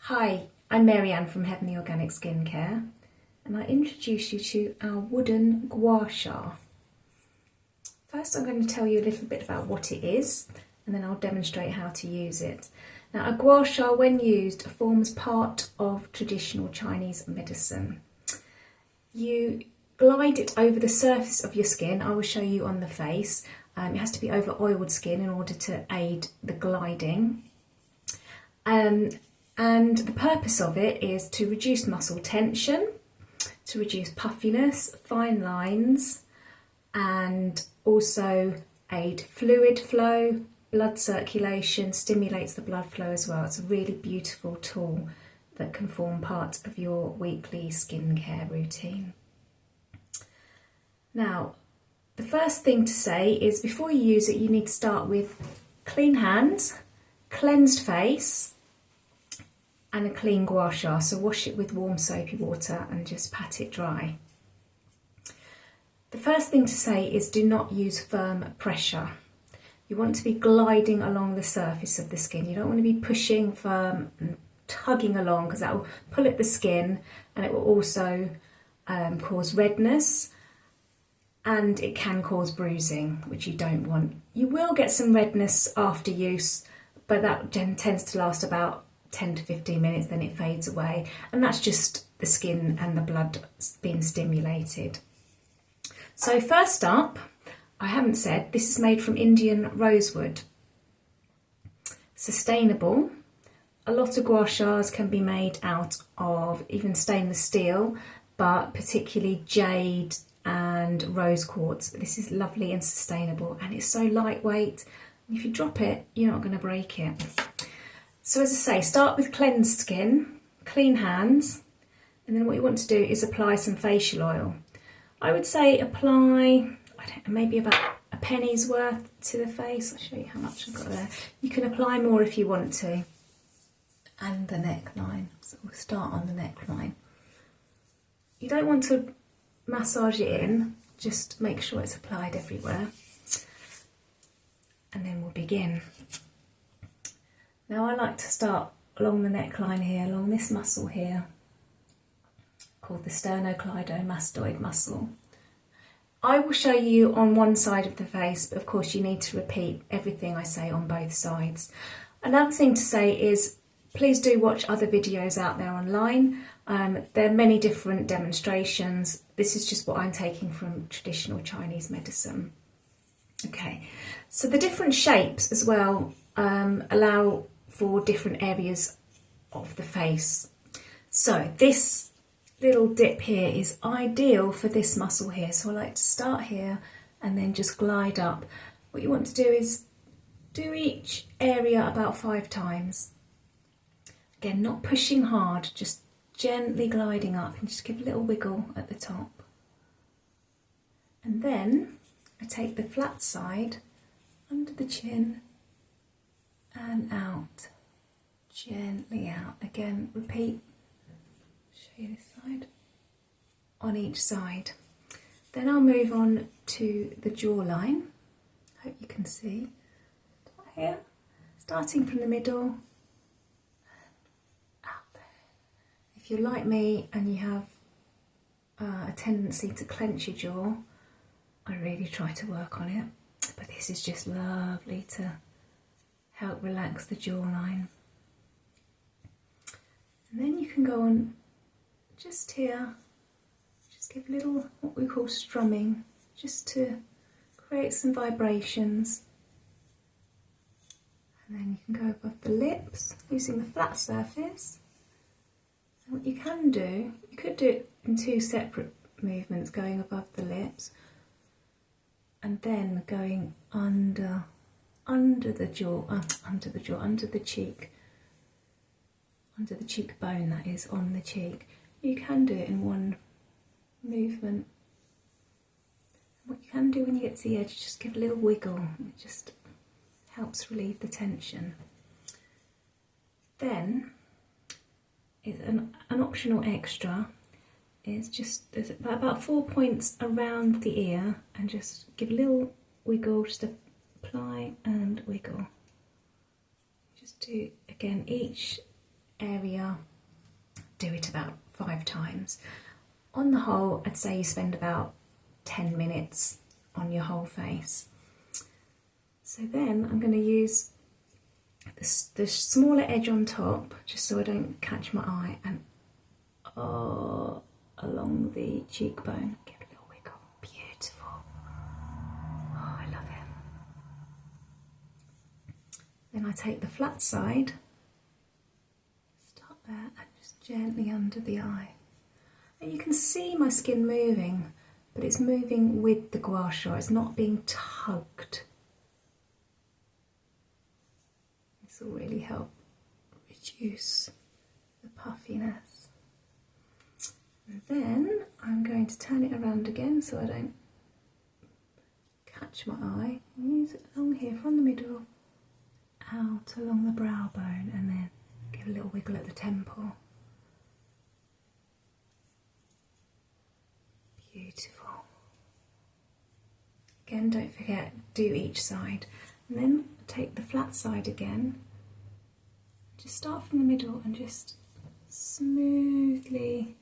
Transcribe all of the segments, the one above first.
Hi, I'm Marianne from Heavenly Organic Skincare, and I introduce you to our wooden Gua Sha. First I'm going to tell you a little bit about what it is, and then I'll demonstrate how to use it. Now, a Gua Sha, when used, forms part of traditional Chinese medicine. You glide it over the surface of your skin. I will show you on the face. It has to be over oiled skin in order to aid the gliding. And the purpose of it is to reduce muscle tension, to reduce puffiness, fine lines, and also aid fluid flow, blood circulation, stimulates the blood flow as well. It's a really beautiful tool that can form part of your weekly skincare routine. Now, the first thing to say is before you use it, you need to start with clean hands, cleansed face, and a clean gua sha. So wash it with warm soapy water and just pat it dry. The first thing to say is do not use firm pressure. You want to be gliding along the surface of the skin. You don't want to be pushing firm and tugging along, because that will pull at the skin and it will also cause redness, and it can cause bruising, which you don't want. You will get some redness after use, but that tends to last about 10 to 15 minutes, then it fades away, and that's just the skin and the blood being stimulated. So first up, I haven't said, this is made from Indian rosewood. Sustainable. A lot of gua shas can be made out of even stainless steel, but particularly jade and rose quartz. This is lovely and sustainable, and it's so lightweight. If you drop it, you're not going to break it. So as I say, start with cleansed skin, clean hands, and then what you want to do is apply some facial oil. I would say apply, I don't know, maybe about a penny's worth to the face. I'll show you how much I've got there. You can apply more if you want to. And the neckline, so we'll start on the neckline. You don't want to massage it in, just make sure it's applied everywhere. And then we'll begin. Now I like to start along the neckline here, along this muscle here, called the sternocleidomastoid muscle. I will show you on one side of the face, but of course you need to repeat everything I say on both sides. Another thing to say is, please do watch other videos out there online. There are many different demonstrations. This is just what I'm taking from traditional Chinese medicine. Okay, so the different shapes as well allow for different areas of the face. So this little dip here is ideal for this muscle here. So I like to start here and then just glide up. What you want to do is do each area about 5 times. Again, not pushing hard, just gently gliding up, and just give a little wiggle at the top. And then I take the flat side under the chin and out, gently out. Again, repeat, show you this side, on each side. Then I'll move on to the jawline. Hope you can see. Here, starting from the middle, out there. If you're like me and you have a tendency to clench your jaw, I really try to work on it, but this is just lovely to help relax the jawline. And then you can go on just here, just give a little what we call strumming, just to create some vibrations. And then you can go above the lips using the flat surface. And what you can do, you could do it in 2 separate movements, going above the lips and then going under the jaw, under the cheek, under the cheekbone, that is, on the cheek. You can do it in one movement. What you can do when you get to the edge, just give a little wiggle. It just helps relieve the tension. Then, an optional extra is just, there's about 4 points around the ear, and just give a little wiggle, just apply and wiggle. Just do again each area, do it about 5 times. On the whole, I'd say you spend about 10 minutes on your whole face. So then I'm going to use the smaller edge on top, just so I don't catch my eye, and along the cheekbone. Give it a little wiggle. Beautiful. Oh, I love it. Then I take the flat side, start there, and just gently under the eye. And you can see my skin moving, but it's moving with the gua sha. It's not being tugged. This will really help reduce the puffiness. And then I'm going to turn it around again so I don't catch my eye. Use it along here from the middle, out along the brow bone, and then give a little wiggle at the temple. Beautiful. Again, don't forget, do each side. And then take the flat side again. Just start from the middle and just smoothly,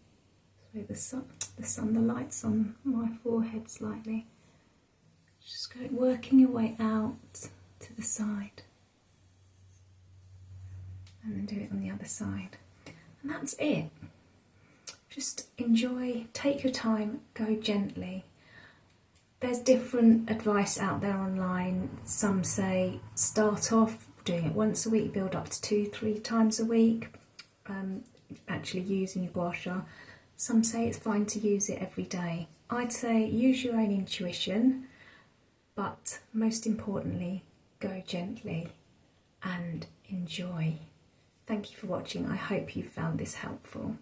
so the light's on my forehead slightly. Just go working your way out to the side. And then do it on the other side. And that's it. Just enjoy, take your time, go gently. There's different advice out there online. Some say start off doing it once a week, build up to 2-3 times a week, actually using your gua sha. Some say it's fine to use it every day. I'd say use your own intuition, but most importantly, go gently and enjoy. Thank you for watching. I hope you found this helpful.